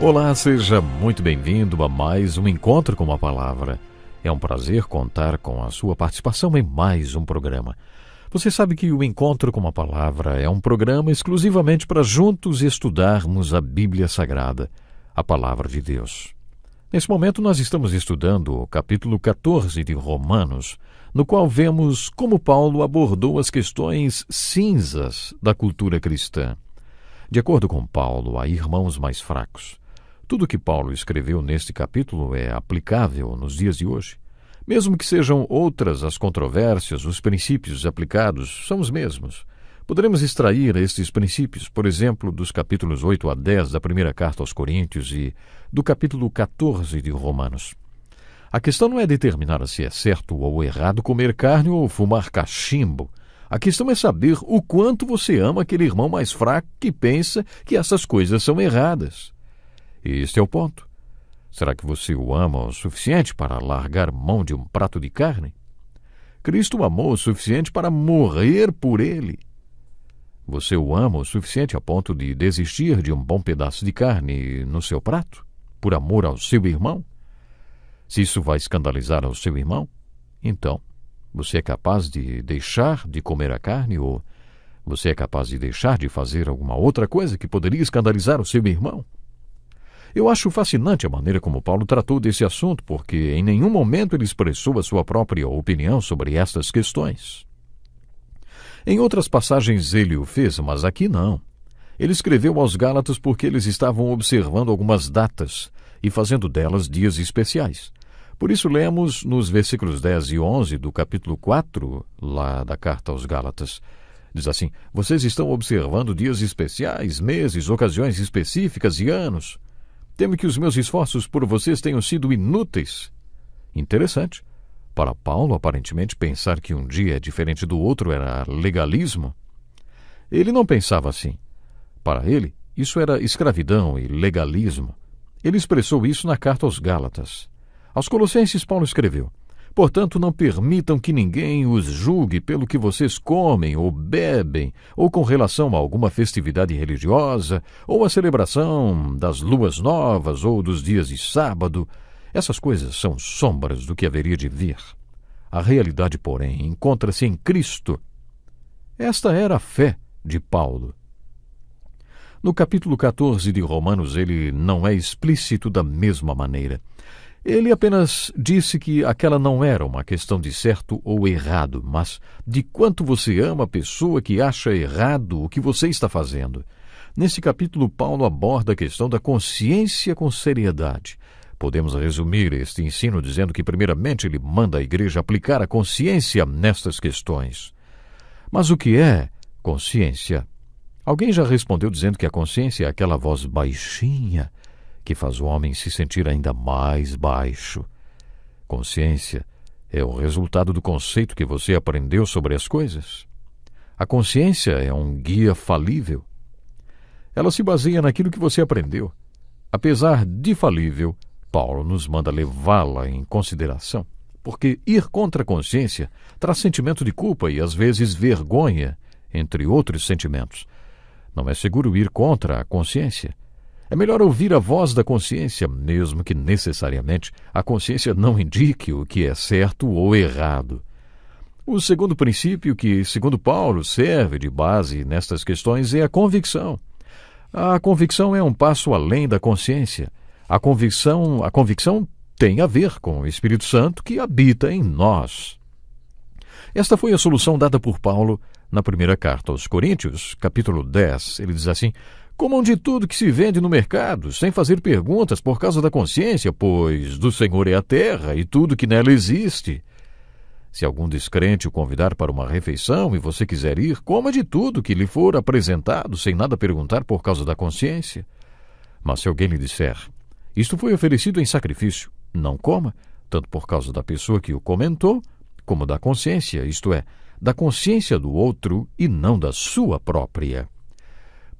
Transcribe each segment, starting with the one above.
Olá, seja muito bem-vindo a mais um Encontro com a Palavra. É um prazer contar com a sua participação em mais um programa. Você sabe que o Encontro com a Palavra é um programa exclusivamente para juntos estudarmos a Bíblia Sagrada, a Palavra de Deus. Nesse momento nós estamos estudando o capítulo 14 de Romanos, no qual vemos como Paulo abordou as questões cinzas da cultura cristã. De acordo com Paulo, há irmãos mais fracos. Tudo que Paulo escreveu neste capítulo é aplicável nos dias de hoje. Mesmo que sejam outras as controvérsias, os princípios aplicados são os mesmos. Poderemos extrair estes princípios, por exemplo, dos capítulos 8 a 10 da primeira carta aos Coríntios e do capítulo 14 de Romanos. A questão não é determinar se é certo ou errado comer carne ou fumar cachimbo. A questão é saber o quanto você ama aquele irmão mais fraco que pensa que essas coisas são erradas. Este é o ponto. Será que você o ama o suficiente para largar mão de um prato de carne? Cristo o amou o suficiente para morrer por ele. Você o ama o suficiente a ponto de desistir de um bom pedaço de carne no seu prato, por amor ao seu irmão? Se isso vai escandalizar ao seu irmão, então você é capaz de deixar de comer a carne ou você é capaz de deixar de fazer alguma outra coisa que poderia escandalizar o seu irmão? Eu acho fascinante a maneira como Paulo tratou desse assunto, porque em nenhum momento ele expressou a sua própria opinião sobre estas questões. Em outras passagens ele o fez, mas aqui não. Ele escreveu aos Gálatas porque eles estavam observando algumas datas e fazendo delas dias especiais. Por isso lemos nos versículos 10 e 11 do capítulo 4, lá da carta aos Gálatas. Diz assim: vocês estão observando dias especiais, meses, ocasiões específicas e anos. Temo que os meus esforços por vocês tenham sido inúteis. Interessante. Para Paulo, aparentemente, pensar que um dia é diferente do outro era legalismo. Ele não pensava assim. Para ele, isso era escravidão e legalismo. Ele expressou isso na carta aos Gálatas. Aos Colossenses, Paulo escreveu: portanto, não permitam que ninguém os julgue pelo que vocês comem ou bebem, ou com relação a alguma festividade religiosa, ou a celebração das luas novas ou dos dias de sábado. Essas coisas são sombras do que haveria de vir. A realidade, porém, encontra-se em Cristo. Esta era a fé de Paulo. No capítulo 14 de Romanos, ele não é explícito da mesma maneira. Ele apenas disse que aquela não era uma questão de certo ou errado, mas de quanto você ama a pessoa que acha errado o que você está fazendo. Nesse capítulo, Paulo aborda a questão da consciência com seriedade. Podemos resumir este ensino dizendo que, primeiramente, ele manda a igreja aplicar a consciência nestas questões. Mas o que é consciência? Alguém já respondeu dizendo que a consciência é aquela voz baixinha que faz o homem se sentir ainda mais baixo. Consciência é o resultado do conceito que você aprendeu sobre as coisas. A consciência é um guia falível. Ela se baseia naquilo que você aprendeu. Apesar de falível, Paulo nos manda levá-la em consideração, porque ir contra a consciência traz sentimento de culpa e, às vezes, vergonha, entre outros sentimentos. Não é seguro ir contra a consciência. É melhor ouvir a voz da consciência, mesmo que necessariamente a consciência não indique o que é certo ou errado. O segundo princípio que, segundo Paulo, serve de base nestas questões é a convicção. A convicção é um passo além da consciência. A convicção tem a ver com o Espírito Santo que habita em nós. Esta foi a solução dada por Paulo na primeira carta aos Coríntios, capítulo 10. Ele diz assim: comam de tudo que se vende no mercado, sem fazer perguntas por causa da consciência, pois do Senhor é a terra e tudo que nela existe. Se algum descrente o convidar para uma refeição e você quiser ir, coma de tudo que lhe for apresentado, sem nada perguntar por causa da consciência. Mas se alguém lhe disser: isto foi oferecido em sacrifício, não coma, tanto por causa da pessoa que o comentou, como da consciência, isto é, da consciência do outro e não da sua própria.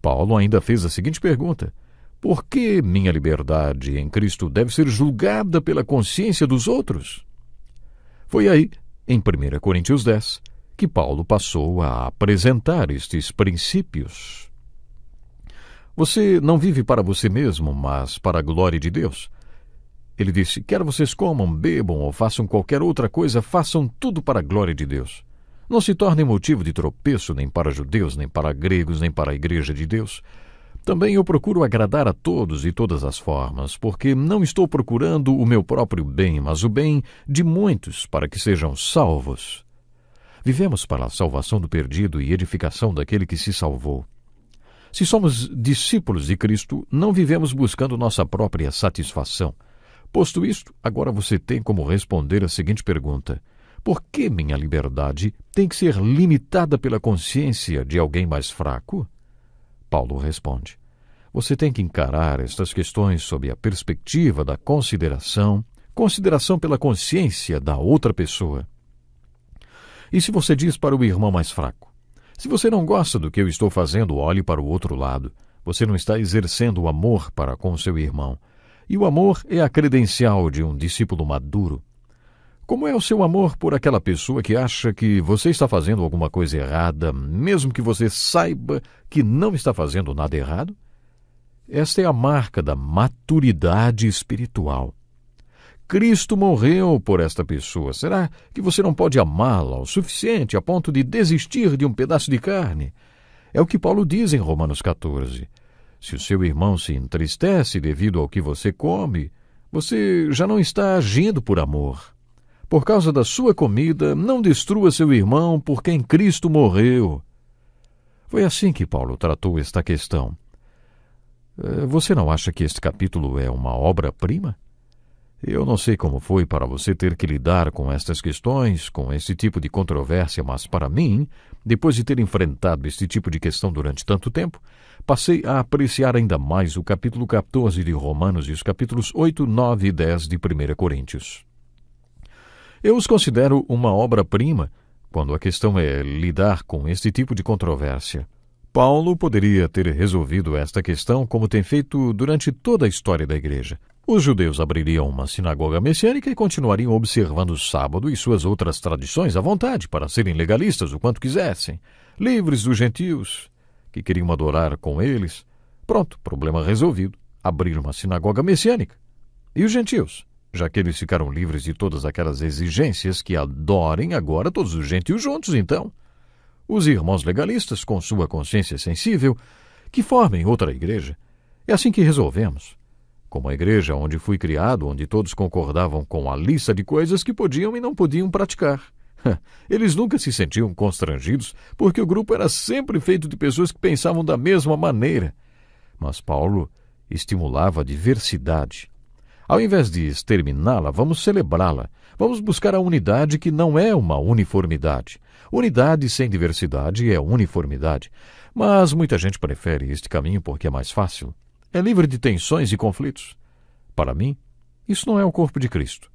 Paulo ainda fez a seguinte pergunta: por que minha liberdade em Cristo deve ser julgada pela consciência dos outros? Foi aí, em 1 Coríntios 10, que Paulo passou a apresentar estes princípios. Você não vive para você mesmo, mas para a glória de Deus. Ele disse, quer vocês comam, bebam ou façam qualquer outra coisa, façam tudo para a glória de Deus. Não se tornem motivo de tropeço nem para judeus, nem para gregos, nem para a igreja de Deus. Também eu procuro agradar a todos de todas as formas, porque não estou procurando o meu próprio bem, mas o bem de muitos para que sejam salvos. Vivemos para a salvação do perdido e edificação daquele que se salvou. Se somos discípulos de Cristo, não vivemos buscando nossa própria satisfação. Posto isto, agora você tem como responder a seguinte pergunta: por que minha liberdade tem que ser limitada pela consciência de alguém mais fraco? Paulo responde: você tem que encarar estas questões sob a perspectiva da consideração pela consciência da outra pessoa. E se você diz para o irmão mais fraco: se você não gosta do que eu estou fazendo, olhe para o outro lado. Você não está exercendo o amor para com seu irmão. E o amor é a credencial de um discípulo maduro. Como é o seu amor por aquela pessoa que acha que você está fazendo alguma coisa errada, mesmo que você saiba que não está fazendo nada errado? Esta é a marca da maturidade espiritual. Cristo morreu por esta pessoa. Será que você não pode amá-la o suficiente a ponto de desistir de um pedaço de carne? É o que Paulo diz em Romanos 14. Se o seu irmão se entristece devido ao que você come, você já não está agindo por amor. Por causa da sua comida, não destrua seu irmão por quem Cristo morreu. Foi assim que Paulo tratou esta questão. Você não acha que este capítulo é uma obra-prima? Eu não sei como foi para você ter que lidar com estas questões, com esse tipo de controvérsia, mas para mim, depois de ter enfrentado este tipo de questão durante tanto tempo, passei a apreciar ainda mais o capítulo 14 de Romanos e os capítulos 8, 9 e 10 de 1 Coríntios. Eu os considero uma obra-prima quando a questão é lidar com este tipo de controvérsia. Paulo poderia ter resolvido esta questão como tem feito durante toda a história da igreja. Os judeus abririam uma sinagoga messiânica e continuariam observando o sábado e suas outras tradições à vontade para serem legalistas o quanto quisessem, livres dos gentios que queriam adorar com eles. Pronto, problema resolvido. Abrir uma sinagoga messiânica. E os gentios? Já que eles ficaram livres de todas aquelas exigências, que adorem agora todos os gentios juntos, então. Os irmãos legalistas, com sua consciência sensível, que formem outra igreja. É assim que resolvemos. Como a igreja onde fui criado, onde todos concordavam com a lista de coisas que podiam e não podiam praticar. Eles nunca se sentiam constrangidos, porque o grupo era sempre feito de pessoas que pensavam da mesma maneira. Mas Paulo estimulava a diversidade. Ao invés de exterminá-la, vamos celebrá-la. Vamos buscar a unidade, que não é uma uniformidade. Unidade sem diversidade é uniformidade. Mas muita gente prefere este caminho porque é mais fácil. É livre de tensões e conflitos. Para mim, isso não é o corpo de Cristo.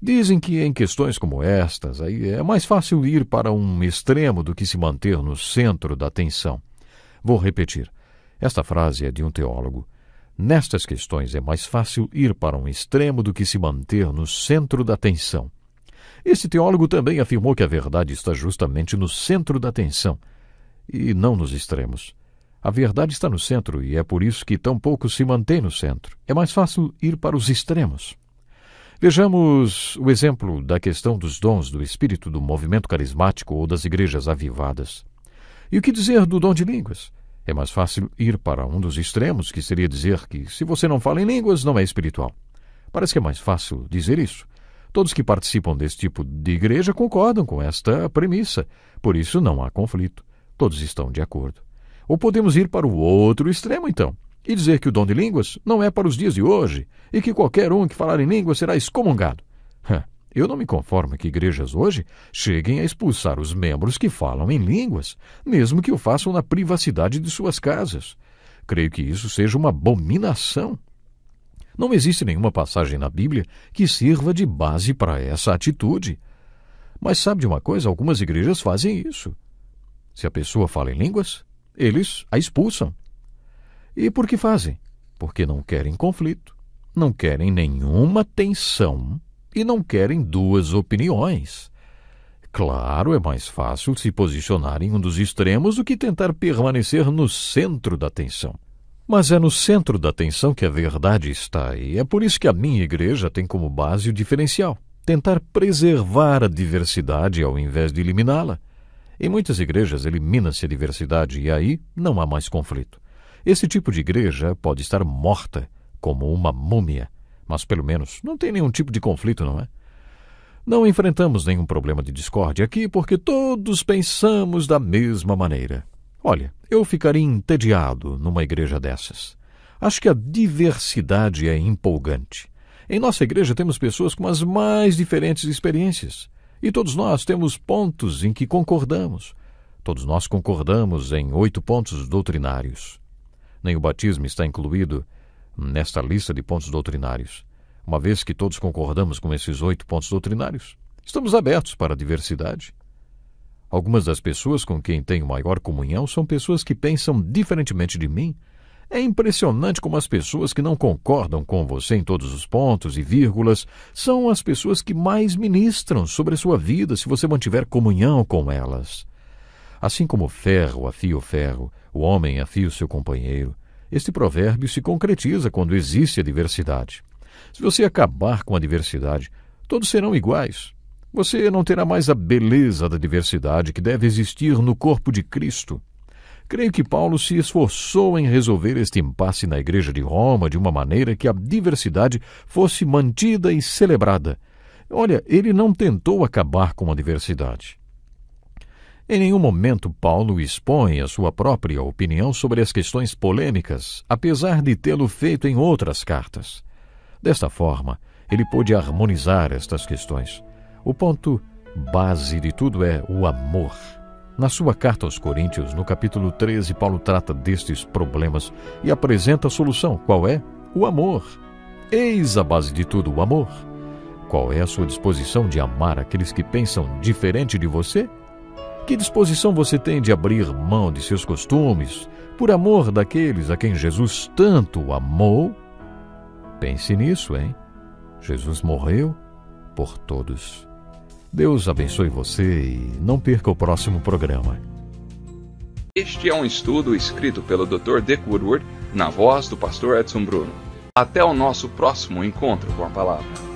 Dizem que em questões como estas, aí é mais fácil ir para um extremo do que se manter no centro da tensão. Vou repetir. Esta frase é de um teólogo. Nestas questões é mais fácil ir para um extremo do que se manter no centro da tensão. Esse teólogo também afirmou que a verdade está justamente no centro da tensão, e não nos extremos. A verdade está no centro, e é por isso que tão pouco se mantém no centro. É mais fácil ir para os extremos. Vejamos o exemplo da questão dos dons do Espírito do movimento carismático ou das igrejas avivadas. E o que dizer do dom de línguas? É mais fácil ir para um dos extremos, que seria dizer que se você não fala em línguas, não é espiritual. Parece que é mais fácil dizer isso. Todos que participam desse tipo de igreja concordam com esta premissa. Por isso não há conflito. Todos estão de acordo. Ou podemos ir para o outro extremo, então, e dizer que o dom de línguas não é para os dias de hoje e que qualquer um que falar em línguas será excomungado. Eu não me conformo que igrejas hoje cheguem a expulsar os membros que falam em línguas, mesmo que o façam na privacidade de suas casas. Creio que isso seja uma abominação. Não existe nenhuma passagem na Bíblia que sirva de base para essa atitude. Mas sabe de uma coisa? Algumas igrejas fazem isso. Se a pessoa fala em línguas, eles a expulsam. E por que fazem? Porque não querem conflito, não querem nenhuma tensão e não querem duas opiniões. Claro, é mais fácil se posicionar em um dos extremos do que tentar permanecer no centro da tensão. Mas é no centro da atenção que a verdade está, e é por isso que a minha igreja tem como base o diferencial: tentar preservar a diversidade ao invés de eliminá-la. Em muitas igrejas elimina-se a diversidade e aí não há mais conflito. Esse tipo de igreja pode estar morta, como uma múmia, mas pelo menos não tem nenhum tipo de conflito, não é? Não enfrentamos nenhum problema de discórdia aqui porque todos pensamos da mesma maneira. Olha, eu ficaria entediado numa igreja dessas. Acho que a diversidade é empolgante. Em nossa igreja temos pessoas com as mais diferentes experiências. E todos nós temos pontos em que concordamos. Todos nós concordamos em 8 pontos doutrinários. Nem o batismo está incluído nesta lista de pontos doutrinários. Uma vez que todos concordamos com esses 8 pontos doutrinários, estamos abertos para a diversidade. Algumas das pessoas com quem tenho maior comunhão são pessoas que pensam diferentemente de mim. É impressionante como as pessoas que não concordam com você em todos os pontos e vírgulas são as pessoas que mais ministram sobre a sua vida se você mantiver comunhão com elas. Assim como ferro afia o ferro, o homem afia o seu companheiro, este provérbio se concretiza quando existe a diversidade. Se você acabar com a diversidade, todos serão iguais. Você não terá mais a beleza da diversidade que deve existir no corpo de Cristo. Creio que Paulo se esforçou em resolver este impasse na igreja de Roma de uma maneira que a diversidade fosse mantida e celebrada. Olha, ele não tentou acabar com a diversidade. Em nenhum momento Paulo expõe a sua própria opinião sobre as questões polêmicas, apesar de tê-lo feito em outras cartas. Desta forma, ele pôde harmonizar estas questões. O ponto base de tudo é o amor. Na sua carta aos Coríntios, no capítulo 13, Paulo trata destes problemas e apresenta a solução. Qual é? O amor. Eis a base de tudo, o amor. Qual é a sua disposição de amar aqueles que pensam diferente de você? Que disposição você tem de abrir mão de seus costumes por amor daqueles a quem Jesus tanto amou? Pense nisso, hein? Jesus morreu por todos. Deus abençoe você e não perca o próximo programa. Este é um estudo escrito pelo Dr. Dick Woodward, na voz do pastor Edson Bruno. Até o nosso próximo encontro com a palavra.